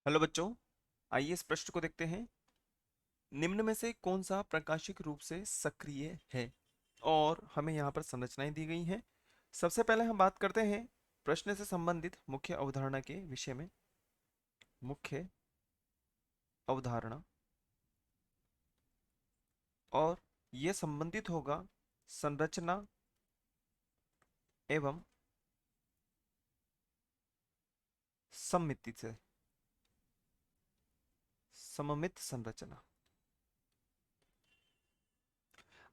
Hello बच्चों, आइए इस प्रश्न को देखते हैं। निम्न में से कौन सा प्रकाशिक रूप से सक्रिय है? और हमें यहाँ पर संरचनाएं दी गई हैं। सबसे पहले हम बात करते हैं प्रश्न से संबंधित मुख्य अवधारणा के विषय में। मुख्य अवधारणा, और ये संबंधित होगा संरचना एवं सममिति से। सममित संरचना।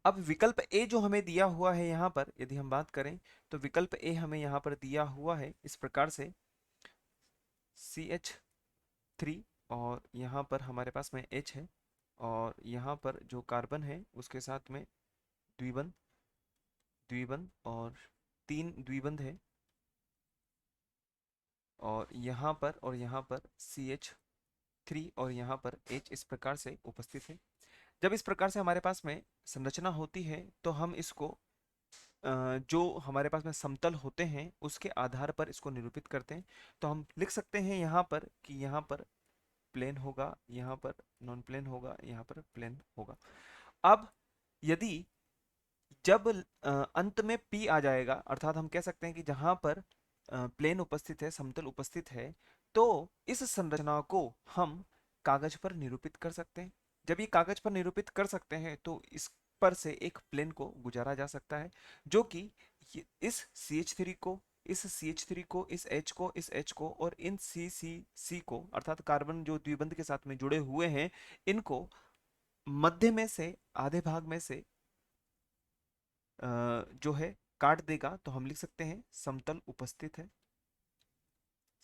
अब विकल्प ए जो हमें दिया हुआ है यहाँ पर, यदि हम बात करें तो विकल्प ए हमें यहाँ पर दिया हुआ है इस प्रकार से CH3, और यहाँ पर हमारे पास में H है, और यहाँ पर जो कार्बन है उसके साथ में द्विबंध, द्विबंध और 3 द्विबंध है, और यहाँ पर CH3 और यहाँ पर H इस प्रकार से उपस्थित है। जब इस प्रकार से हमारे पास में संरचना होती है तो हम इसको जो हमारे पास में समतल होते हैं उसके आधार पर इसको निरूपित करते हैं। तो हम लिख सकते हैं यहाँ पर कि यहाँ पर प्लेन होगा, यहाँ पर नॉन प्लेन होगा, यहाँ पर प्लेन होगा। अब यदि जब अंत में P आ जाएगा, अर्थात हम कह सकते हैं कि जहां पर प्लेन उपस्थित है, समतल उपस्थित है, तो इस संरचना को हम कागज पर निरूपित कर सकते हैं। जब ये कागज पर निरूपित कर सकते हैं तो इस पर से एक प्लेन को गुजारा जा सकता है, जो कि इस CH3 को, इस CH3 को, इस H को, इस H को और इन C को, अर्थात कार्बन जो द्विबंध के साथ में जुड़े हुए हैं, इनको मध्य में से, आधे भाग में से जो है काट देगा। तो हम लिख सकते हैं समतल उपस्थित है,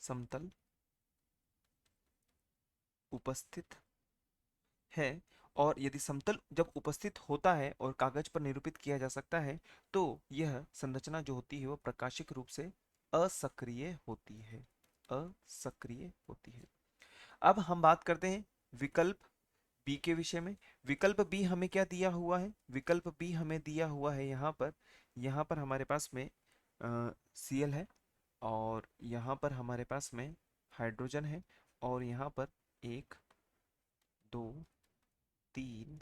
समतल उपस्थित है। और यदि समतल जब उपस्थित होता है और कागज पर निरूपित किया जा सकता है तो यह संरचना जो होती है वो प्रकाशिक रूप से असक्रिय होती है, असक्रिय होती है। अब हम बात करते हैं विकल्प बी के विषय में। विकल्प बी हमें क्या दिया हुआ है? विकल्प बी हमें दिया हुआ है यहाँ पर हमारे पास में Cl है, और यहाँ पर हमारे पास में हाइड्रोजन है, और यहाँ पर 1 2 3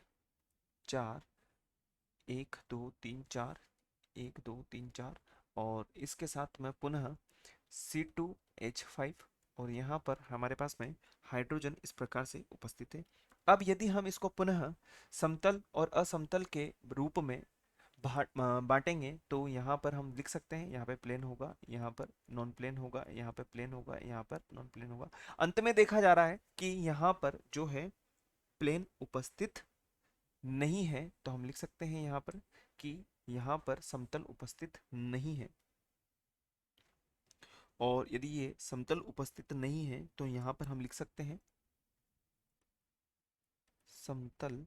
4, 1 2 3 4, 1 2 3 4, और इसके साथ में पुनः C2H5, और यहाँ पर हमारे पास में हाइड्रोजन इस प्रकार से उपस्थित है। अब यदि हम इसको पुनः समतल और असमतल के रूप में बांटेंगे तो यहाँ पर हम लिख सकते हैं, यहाँ पे प्लेन होगा, यहाँ पर नॉन प्लेन होगा, यहाँ पे प्लेन होगा, यहाँ पर नॉन प्लेन होगा। अंत में देखा जा रहा है कि यहाँ पर जो है प्लेन उपस्थित नहीं है, तो हम लिख सकते हैं यहाँ पर कि यहाँ पर समतल उपस्थित नहीं है। और यदि ये समतल उपस्थित नहीं है तो यहाँ पर हम लिख सकते हैं समतल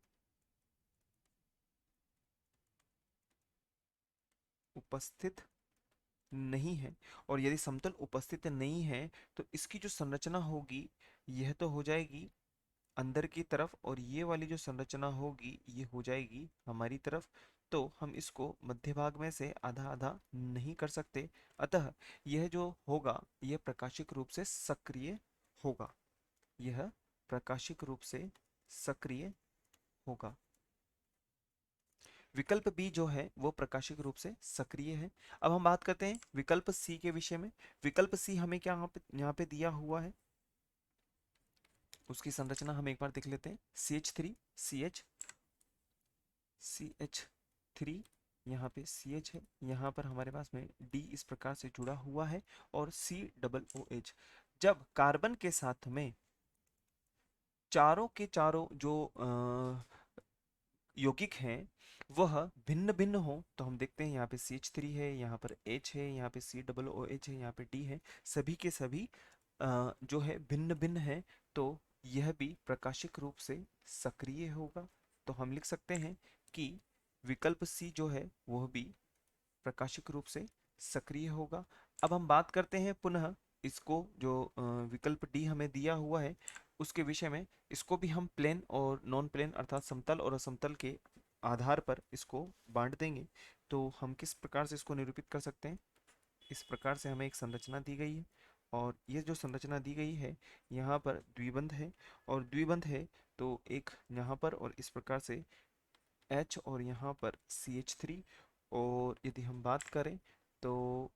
उपस्थित नहीं है। और यदि समतल उपस्थित नहीं है तो इसकी जो संरचना होगी यह तो हो जाएगी अंदर की तरफ, और ये वाली जो संरचना होगी ये हो जाएगी हमारी तरफ। तो हम इसको मध्य भाग में से आधा आधा नहीं कर सकते, अतः यह जो होगा यह प्रकाशिक रूप से सक्रिय होगा, यह प्रकाशिक रूप से सक्रिय होगा। विकल्प बी जो है वो प्रकाशिक रूप से सक्रिय है। अब हम बात करते हैं विकल्प सी के विषय में। विकल्प सी हमें क्या यहाँ पे दिया हुआ है, उसकी संरचना हम एक बार देख लेते हैं। CH3 CH, CH3, यहाँ पे CH है, यहाँ पर हमारे पास में D इस प्रकार से जुड़ा हुआ है, और COOH। जब कार्बन के साथ में चारों के चारों जो यौगिक हैं वह भिन्न भिन्न हो, तो हम देखते हैं यहाँ पे CH3 है, यहाँ पर H है, यहाँ पे COOH है, यहाँ पे D है, सभी के सभी जो है भिन्न भिन्न है, तो यह भी प्रकाशिक रूप से सक्रिय होगा। तो हम लिख सकते हैं कि विकल्प सी जो है वह भी प्रकाशिक रूप से सक्रिय होगा। अब हम बात करते हैं पुनः इसको, जो विकल्प डी हमें दिया हुआ है उसके विषय में। इसको भी हम प्लेन और नॉन प्लेन अर्थात समतल और असमतल के आधार पर इसको बांट देंगे। तो हम किस प्रकार से इसको निरूपित कर सकते हैं? इस प्रकार से हमें एक संरचना दी गई है, और ये जो संरचना दी गई है यहाँ पर द्विबंध है, और द्विबंध है तो एक यहाँ पर और इस प्रकार से H और यहाँ पर CH3। और यदि हम बात करें तो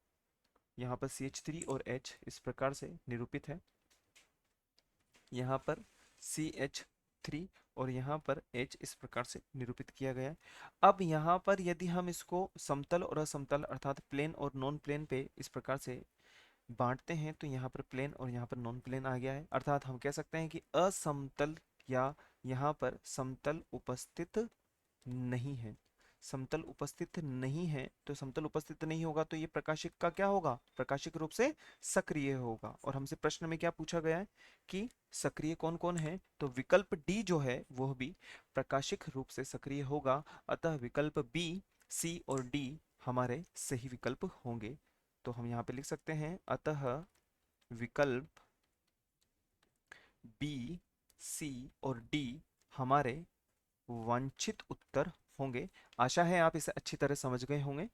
यहाँ पर CH3 और H इस प्रकार से निरूपित है, यहाँ पर CH3 और यहाँ पर H इस प्रकार से निरूपित किया गया है। अब यहाँ पर यदि हम इसको समतल और असमतल अर्थात प्लेन और नॉन प्लेन पे इस प्रकार से बांटते हैं तो यहाँ पर प्लेन और यहाँ पर नॉन प्लेन आ गया है, अर्थात हम कह सकते हैं कि असमतल या यहाँ पर समतल उपस्थित नहीं है। समतल उपस्थित नहीं है तो समतल उपस्थित नहीं होगा तो ये प्रकाशिक का क्या होगा, प्रकाशिक रूप से सक्रिय होगा। और हमसे प्रश्न में क्या पूछा गया है कि सक्रिय कौन कौन है, तो विकल्प डी जो है वह भी प्रकाशिक रूप से सक्रिय होगा, अतः विकल्प बी, सी और डी हमारे सही विकल्प होंगे। तो हम यहाँ पे लिख सकते हैं अतः विकल्प बी, सी और डी हमारे वांछित उत्तर होंगे। आशा है आप इसे अच्छी तरह समझ गए होंगे।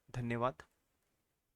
धन्यवाद।